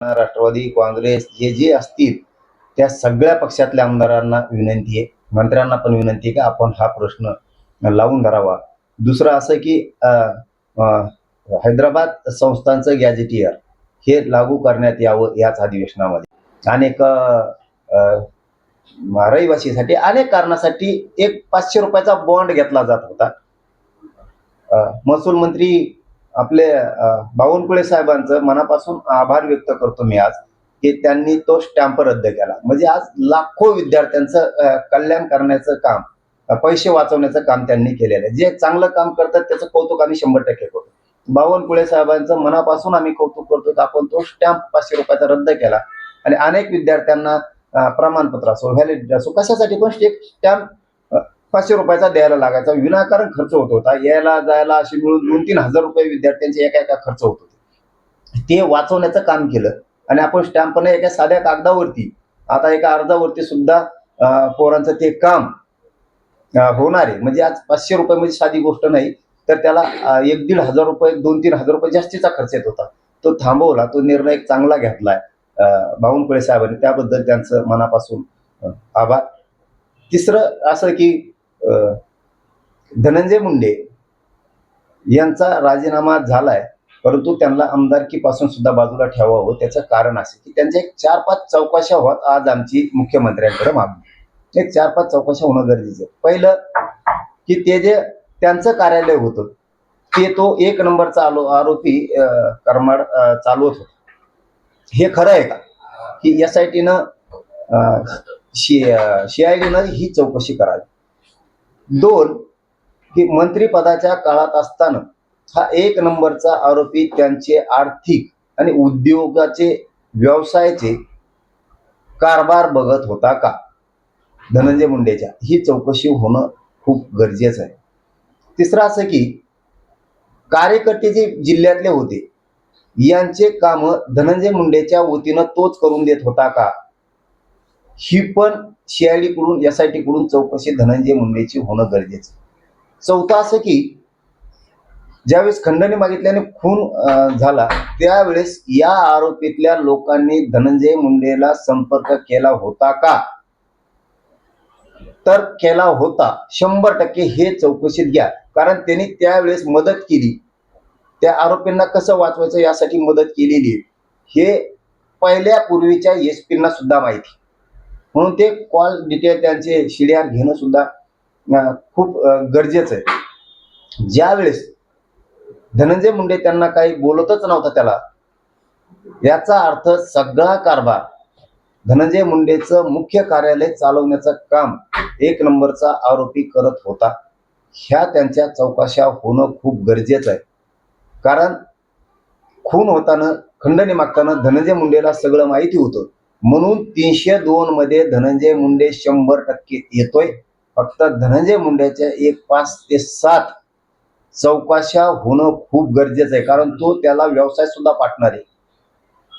राष्ट्रवादी काँग्रेस जे जे असतील त्या सगळ्या पक्षातल्या आमदारांना विनंती आहे, मंत्र्यांना पण विनंती आहे की आपण हा प्रश्न लावून धरावा. दुसरं असं की हैदराबाद संस्थांचं गॅझेटियर हे लागू करण्यात यावं याच अधिवेशनामध्ये. अनेक रहिवासीसाठी अनेक कारणासाठी एक 500 रुपयाचा बॉन्ड घेतला जात होता. महसूल मंत्री आपले बावनकुळे साहेबांचं मनापासून आभार व्यक्त करतो मी आज की त्यांनी तो स्टॅम्प रद्द केला. म्हणजे आज लाखो विद्यार्थ्यांचं कल्याण करण्याचं काम, पैसे वाचवण्याचं काम त्यांनी केलेलं आहे. जे चांगलं काम करतात त्याचं कौतुक आम्ही 100% करतो. बावनकुळे साहेबांचं मनापासून आम्ही कौतुक करतो की आपण तो स्टॅम्प 500 रुपयाचा रद्द केला आणि अनेक विद्यार्थ्यांना प्रमाणपत्र असो, व्हॅलिडिटी असो, कशासाठी पण एक स्टॅम्प 500 रुपयाचा द्यायला लागायचा. विनाकारण खर्च होत होता. यायला जायला असे मिळून 2-3 हजार रुपये विद्यार्थ्यांचे एका खर्च होत होते. ते वाचवण्याचं काम केलं आणि आपण स्टॅम्पने एका साध्या कागदावरती, आता एका अर्जावरती सुद्धा पोरांचं ते काम होणार आहे. म्हणजे आज 500 रुपये म्हणजे साधी गोष्ट नाही, तर त्याला 1-1.5 हजार रुपये, 2-3 हजार रुपये जास्तीचा खर्च येत होता. तो थांबवला. तो निर्णय चांगला घेतलाय बावनकुळे साहेबांनी, त्याबद्दल त्यांचं मनापासून आभार. तिसरं असं की धनंजय मुंडे यांचा राजीनामा झालाय, परंतु त्यांना आमदारकीपासून सुद्धा बाजूला ठेवावं. त्याचं कारण असे की त्यांच्या एक 4-5 चौकशा होत आज आमची मुख्यमंत्र्यांकडे मागणी. एक 4-5 चौकशा होणं गरजेचं आहे. पहिलं की ते जे त्यांचं कार्यालय होतं ते तो 1 नंबरचा आरोपी करमाड चालवत होता. हे खरं आहे का की SITनं CIDनं ही चौकशी करावी. 2 की मंत्रिपदाच्या काळात असताना हा 1 नंबरचा आरोपी त्यांचे आर्थिक आणि उद्योगाचे, व्यवसायाचे कारभार बघत होता का धनंजय मुंडेच्या, ही चौकशी होणं खूप गरजेचं आहे. तिसरं असं की कार्यकर्ते जे जिल्ह्यातले होते यांचे काम धनंजय मुंडेच्या वतीनं तोच करून देत होता का, ही पण CID कडून, SIT कडून चौकशी धनंजय मुंडेची होणं गरजेचं. चौथं असं की ज्यावेळेस खंडणी मागितल्याने खून झाला त्यावेळेस या आरोपीतल्या लोकांनी धनंजय मुंडेला संपर्क केला होता का, तर केला होता. 100% हे चौकशीत घ्या. कारण त्यांनी त्यावेळेस मदत केली, त्या आरोपींना कसं वाचवायचं यासाठी मदत केलेली हे पहिल्या पूर्वीच्या SP ना सुद्धा माहिती. म्हणून ते कॉल डिटेल त्यांचे CDR घेणं सुद्धा खूप गरजेचं आहे. ज्यावेळेस धनंजय मुंडे त्यांना काही बोलतच नव्हता त्याला, याचा अर्थ सगळा कारभार धनंजय मुंडेचं मुख्य कार्यालय चालवण्याचं काम 1 नंबरचा आरोपी करत होता. ह्या त्यांच्या चौकशा होणं खूप गरजेचं आहे. कारण खून होताना, खंडणी मागताना धनंजय मुंडेला सगळं माहिती होतं. म्हणून 302 मध्ये धनंजय मुंडे 100% येतोय. फक्त धनंजय मुंडेच्या 5 ते 7 चौकशा होणं खूप गरजेचं आहे. कारण तो त्याला व्यवसाय सुद्धा पाठणार आहे.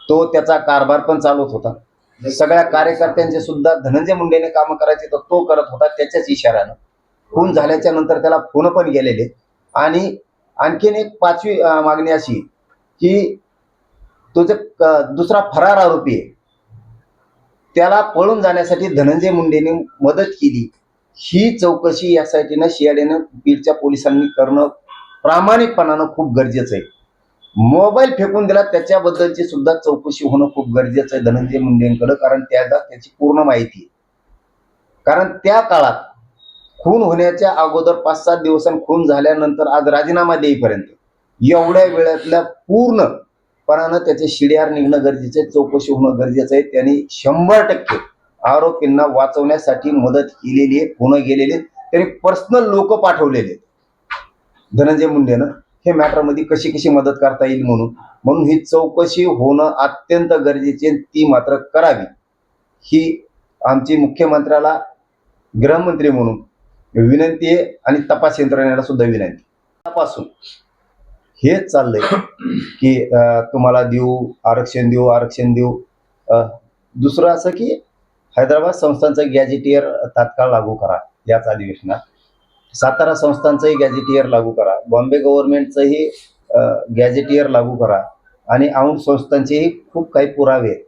तो त्याचा कारभार पण चालवत होता. सगळ्या कार्यकर्त्यांचे सुद्धा धनंजय मुंडेने काम करायचे तर तो करत होता त्याच्याच इशाऱ्यानं. खून झाल्याच्या नंतर त्याला फोन पण गेलेले. आणि आणखीन एक 5वी मागणी अशी की तो जो दुसरा फरार आरोपी आहे त्याला पळून जाण्यासाठी धनंजय मुंडेने मदत केली, ही चौकशी SITनं, CIDनं, बीडच्या पोलिसांनी करणं प्रामाणिकपणानं खूप गरजेचं आहे. मोबाईल फेकून दिला त्याच्याबद्दलची सुद्धा चौकशी होणं खूप गरजेचं आहे धनंजय मुंडेंकडे. कारण त्याची पूर्ण माहिती आहे. कारण त्या काळात खून होण्याच्या अगोदर 5-7 दिवसांनी खून झाल्यानंतर आज राजीनामा देईपर्यंत एवढ्या वेळातल्या पूर्णपणानं त्याचे CDR निघणं गरजेचं आहे, चौकशी होणं गरजेचं आहे. त्यांनी 100% आरोपींना वाचवण्यासाठी मदत केलेली आहे. होणं गेलेले त्यांनी पर्सनल लोक पाठवलेले धनंजय मुंडेनं हे मॅटरमध्ये कशी मदत करता येईल म्हणून ही चौकशी होणं अत्यंत गरजेची आहे. ती मात्र करावी ही आमची मुख्यमंत्र्याला गृहमंत्री म्हणून विनंती आहे आणि तपास यंत्रणेला सुद्धा विनंती. तपासून हेच चाललंय की तुम्हाला आरक्षण देऊ. दुसरं असं की हैदराबाद संस्थांचं गॅझेटियर तात्काळ लागू करा याच अधिवेशनात. सातारा संस्थांचंही गॅझेटियर लागू करा. बॉम्बे गव्हर्नमेंटचंही गॅझेटियर लागू करा. आणि औंध संस्थांचेही खूप काही पुरावे आहेत.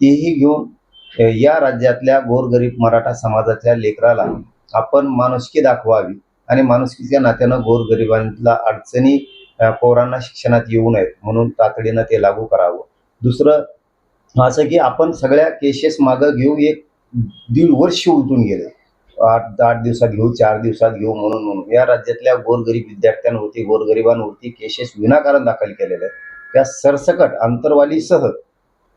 तेही घेऊन या राज्यातल्या गोरगरीब मराठा समाजाच्या लेकराला आपण माणुसकी दाखवावी आणि माणुसकीच्या नात्यानं गोरगरिबांना अडचणी पोरांना शिक्षणात येऊ नयेत म्हणून तातडीनं ते लागू करावं. दुसरं असं की आपण सगळ्या केसेस मागं घेऊ, एक दीड वर्ष उलटून गेले. 8 दिवसात घेऊ, 4 दिवसात घेऊ म्हणून या राज्यातल्या गोरगरीब विद्यार्थ्यांवरती, गोरगरिबांवरती केसेस विनाकारण दाखल केलेल्या आहेत. त्या सरसकट अंतरवालीसह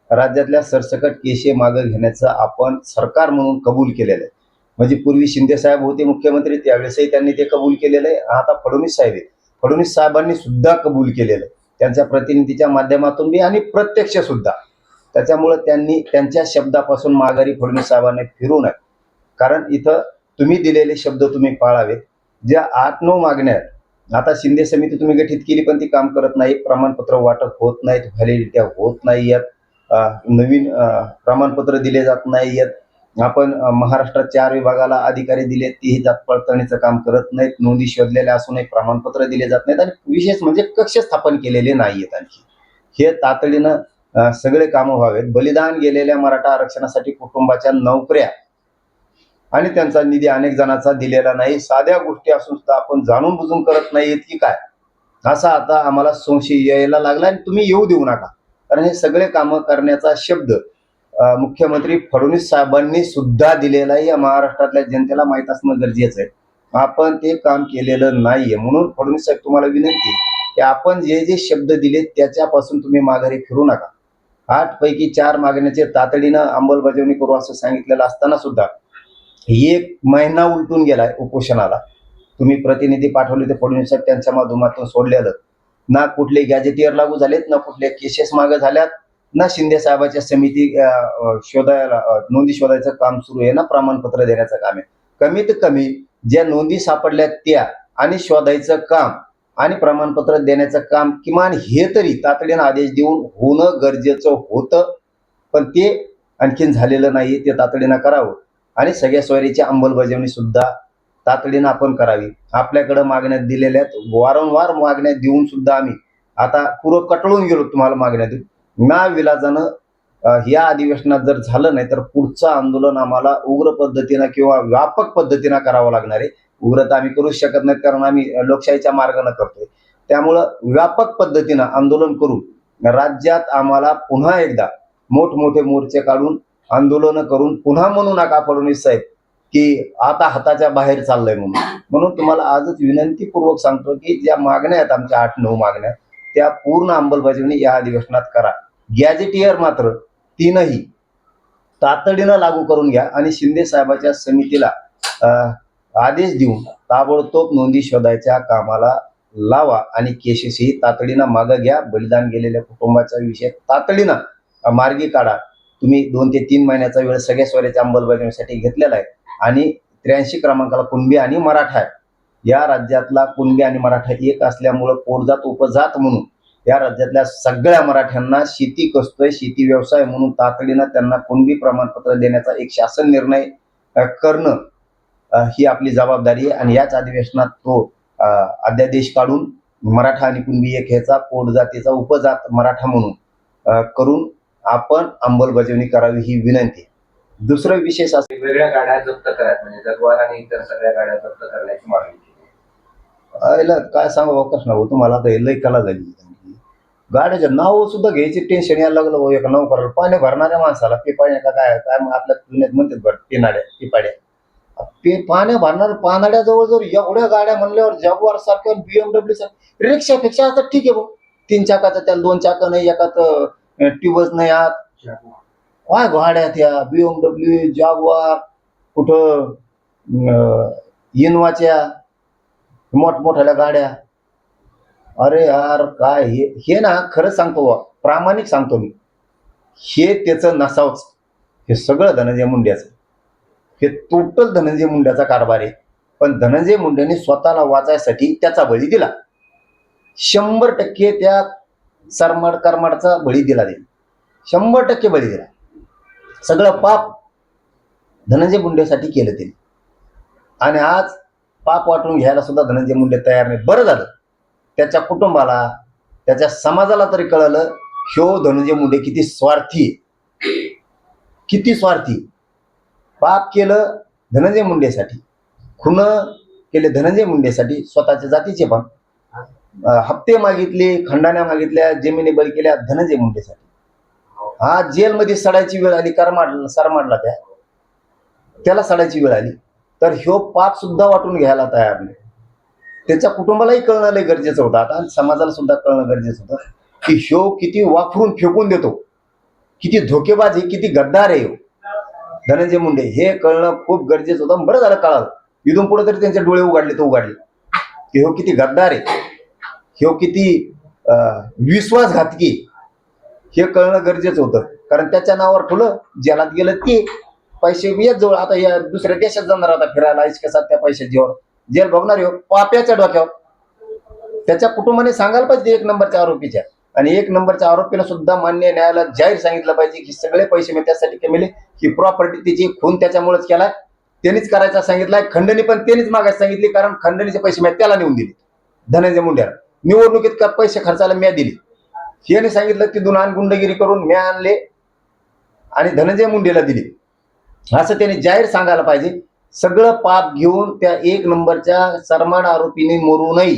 राज्यातल्या सरसकट केसे मागं घेण्याचं आपण सरकार म्हणून कबूल केलेलं आहे. म्हणजे पूर्वी शिंदे साहेब होते मुख्यमंत्री, त्यावेळेसही त्यांनी ते कबूल केलेलं आहे. आता फडणवीस साहेब आहेत, फडणवीस साहेबांनी सुद्धा कबूल केलेलं आहे, त्यांच्या प्रतिनिधीच्या माध्यमातून बी आणि प्रत्यक्ष सुद्धा. त्याच्यामुळं त्यांनी त्यांच्या शब्दापासून माघारी फडणवीस साहेबांनी फिरू नये. कारण इथं तुम्ही दिलेले शब्द तुम्ही पाळावेत. ज्या 8-9 मागण्या आहेत, आता शिंदे समिती तुम्ही गठीत केली पण ती काम करत नाही. प्रमाणपत्र वाटप होत नाहीत, व्हॅलिडिटी होत नाही आहेत, नवीन प्रमाणपत्र दिले जात नाही आहेत. आपण महाराष्ट्रात 4 विभागाला अधिकारी दिलेत, तेही जात पडताळणीचं काम करत नाहीत. नोंदी शोधलेल्या असूनही प्रमाणपत्र दिले जात नाहीत आणि विशेष म्हणजे कक्ष स्थापन केलेले नाही आहेत. आणखी हे तातडीनं सगळे कामं व्हावेत. बलिदान गेलेल्या मराठा आरक्षणासाठी कुटुंबाच्या नोकऱ्या आणि त्यांचा निधी अनेक जणांचा दिलेला नाही. साध्या गोष्टी असून सुद्धा आपण जाणून बुजून करत नाहीत की काय, असा आता आम्हाला संशय यायला लागला आणि तुम्ही येऊ देऊ नका. कारण हे सगळे कामं करण्याचा शब्द मुख्यमंत्री फडणवीस साहेबांनी सुद्धा दिलेला आहे. या महाराष्ट्रातल्या जनतेला माहीत असणं गरजेचं आहे. आपण ते काम केलेलं नाहीये. म्हणून फडणवीस साहेब तुम्हाला विनंती की आपण जे जे शब्द दिले त्याच्यापासून तुम्ही माघारी फिरू नका. 8 पैकी 4 मागण्याचे तातडीनं अंमलबजावणी करू असं सांगितलेलं असताना सुद्धा 1 महिना उलटून गेलाय उपोषणाला. तुम्ही प्रतिनिधी पाठवले ते फडणवीस साहेब त्यांच्या माध्यमातून सोडलेलं. ना कुठले गॅजेटियर लागू झालेत, ना कुठले केसेस मागे झाल्यात, ना शिंदे साहेबाच्या समिती शोधायला नोंदी शोधायचं काम सुरू आहे, ना प्रमाणपत्र देण्याचं काम आहे. कमीत कमी ज्या नोंदी सापडल्यात त्या आणि शोधायचं काम आणि प्रमाणपत्र देण्याचं काम किमान हे तरी तातडीनं आदेश देऊन होणं गरजेचं होतं. पण ते आणखीन झालेलं नाही. ते तातडीनं करावं आणि सगळ्या सोयरीची अंमलबजावणी सुद्धा तातडीनं आपण करावी. आपल्याकडे मागण्यात दिलेल्या वारंवार मागण्या देऊन सुद्धा आम्ही आता पुरं कटळून गेलो तुम्हाला मागण्या देऊन. ना विलाजानं या अधिवेशनात जर झालं नाही तर पुढचं आंदोलन आम्हाला उग्र पद्धतीनं किंवा व्यापक पद्धतीनं करावं लागणार आहे. उग्रता आम्ही करूच शकत नाही कारण आम्ही लोकशाहीच्या मार्गाने करतोय. त्यामुळं व्यापक पद्धतीनं आंदोलन करून राज्यात आम्हाला पुन्हा एकदा मोठमोठे मोर्चे काढून आंदोलनं करून पुन्हा म्हणू नका फडणवीस साहेब की आता हाताच्या बाहेर चाललंय म्हणून तुम्हाला आजच विनंतीपूर्वक सांगतो की ज्या मागण्या आहेत आमच्या 8-9 मागण्या त्या पूर्ण अंमलबजावणी या अधिवेशनात करा. गॅजेटियर मात्र 3ही तातडीनं लागू करून घ्या आणि शिंदे साहेबाच्या समितीला आदेश देऊन ताबडतोब नोंदी शोधायच्या कामाला लावा आणि केसेसही तातडीनं मागं घ्या. बलिदान गेलेल्या कुटुंबाचा विषय तातडीनं मार्गी काढा. तुम्ही 2 ते 3 महिन्याचा वेळ सगळ्या सोयऱ्याच्या अंमलबजावणीसाठी घेतलेला आहे आणि 83 क्रमांकाला कुणबी आणि मराठा आहे. या राज्यातला कुणबी आणि मराठा एक असल्यामुळं पोटजात उपजात म्हणून या राज्यातल्या सगळ्या मराठ्यांना शेती कसतोय, शेती व्यवसाय म्हणून तातडीनं त्यांना कुणबी प्रमाणपत्र देण्याचा एक शासन निर्णय करणं ही आपली जबाबदारी आहे आणि याच अधिवेशनात तो अध्यादेश काढून मराठा आणि कुणबी एक ह्याचा पोटजातीचा उपजात मराठा म्हणून करून आपण अंमलबजावणी करावी ही विनंती. दुसरं विशेष असं वेगवेगळ्या गाड्या जप्त करायच्या म्हणजे जगवार आणि इतर सगळ्या गाड्या जप्त करण्याची मागणी केली. काय सांगू अवकाश ना तुम्हाला आता हे लई कला झाली. गाड्याचं नाव सुद्धा घ्यायची टेन्शन यायला लागलं हो. एका नौकराला पाणी भरणाऱ्या माणसाला पाणी का काय काय आपल्या पुण्यात म्हणतात बरं पिनाड्या पिपाड्या पाण्या भरणार पानाड्याजवळ जर एवढ्या गाड्या म्हणल्यावर जगवार सारख्या BMW सारख्या रिक्षापेक्षा आता ठीक आहे भाऊ. 3 चाकाचा त्याला 2 चाकं नाही, एकात ट्यूबच नाही आत. काय गाड्या त्या BMW जागवार कुठं इनोवाच्या मोठमोठ्या गाड्या. अरे यार काय हे ना खरंच सांगतो प्रामाणिक सांगतो मी, हे त्याचं नसावच. हे सगळं धनंजय मुंड्याचं, हे टोटल धनंजय मुंड्याचा कारभार आहे. पण धनंजय मुंड्याने स्वतःला वाचायसाठी त्याचा बळी दिला. 100% त्या करमाडचा बळी दिला. 100% बळी दिला. सगळं पाप धनंजय मुंडेसाठी केलं त्यांनी आणि आज पाप वाटून घ्यायला सुद्धा धनंजय मुंडे तयार नाही. बरं झालं त्याच्या कुटुंबाला त्याच्या समाजाला तरी कळलं ह्यो धनंजय मुंडे किती स्वार्थी आहे. किती स्वार्थी. पाप केलं धनंजय मुंडेसाठी, खुन केले धनंजय मुंडेसाठी, स्वतःच्या जातीचे पण हप्ते मागितले, खंडाण्या मागितल्या, जमिनी बळी केल्या धनंजय मुंडेसाठी. हा जेलमध्ये सडायची वेळ आली, सरमाडला त्याला सडायची वेळ आली, तर ह्यो पाप सुद्धा वाटून घ्यायला तयार नाही. त्याच्या कुटुंबालाही कळणं लय गरजेचं होतं आता, आणि समाजाला सुद्धा कळणं गरजेचं होतं की ह्यो किती वापरून फेकून देतो, किती धोकेबाज आहे, किती गद्दार आहे धनंजय मुंडे, हे कळणं खूप गरजेचं होतं. बरं झालं कळालं. इथून पुढे तरी त्यांचे डोळे उघडले की ह्यो किती गद्दार आहे, ह्यो किती विश्वासघातकी, हे कळणं गरजेचं होतं. कारण त्याच्या नावावर ठुलं, जेलात गेलं ते पैसे येत जवळ. आता या दुसऱ्या देशात जाणार आता फिरायला, कसा त्या पैशाच्यावर जेल बघणार हो पाप्याच्या डोक्यावर. त्याच्या कुटुंबाने सांगायला पाहिजे एक नंबरच्या आरोपीच्या, आणि एक नंबरच्या आरोपीला सुद्धा मान्य न्यायालयात जाहीर सांगितलं पाहिजे की सगळे पैसे मी त्यासाठी कमवले, ही प्रॉपर्टी त्याची खून त्याच्यामुळेच केलाय, त्यांनीच करायचा सांगितलाय. खंडणी पण त्यांनीच मागायला सांगितली, कारण खंडणीचे पैसे मी त्याला नेऊन दिले धनंजय मुंड्याला. निवडणुकीत का पैसे खर्चायला म्या दिली, याने सांगितलं तिथून आण गुंडगिरी करून म्या आणले आणि धनंजय मुंडेला दिले, असं त्यांनी जाहीर सांगायला पाहिजे. सगळं पाप घेऊन त्या एक नंबरच्या सरमाड आरोपीने मरू नये.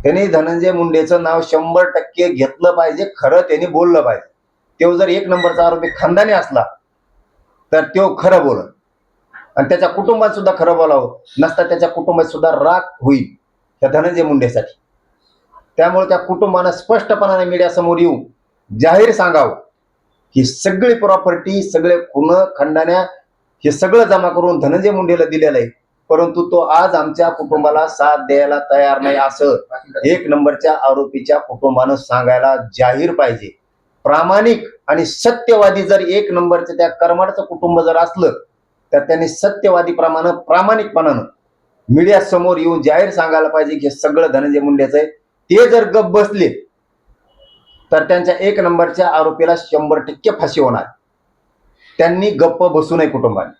त्यांनी धनंजय मुंडेचं नाव 100% घेतलं पाहिजे, खरं त्यांनी बोललं पाहिजे. तो जर एक नंबरचा आरोपी खानदानी असला तर तो खरं बोलत, आणि त्याच्या कुटुंबात सुद्धा खरं बोलावं, नसता त्याच्या कुटुंबात सुद्धा राग होईल त्या धनंजय मुंडेसाठी. त्यामुळे त्या कुटुंबानं स्पष्टपणाने मीडियासमोर येऊन जाहीर सांगावं की सगळी प्रॉपर्टी, सगळे खुन खंडाण्या हे सगळं जमा करून धनंजय मुंडेला दिलेलं आहे, परंतु तो आज आमच्या कुटुंबाला साथ द्यायला तयार नाही, असं एक नंबरच्या आरोपीच्या कुटुंबानं सांगायला जाहीर पाहिजे. प्रामाणिक आणि सत्यवादी जर एक नंबरचं त्या करमाडचं कुटुंब जर असलं, तर त्यांनी सत्यवादी प्रामाणिकपणानं मीडिया समोर येऊन जाहीर सांगायला पाहिजे की सगळं धनंजय मुंडेचं आहे. ते जर गप्प बसले तर त्यांच्या एक नंबरच्या आरोपीला 100% फाशी होणार. त्यांनी गप्प बसू नये कुटुंबाने.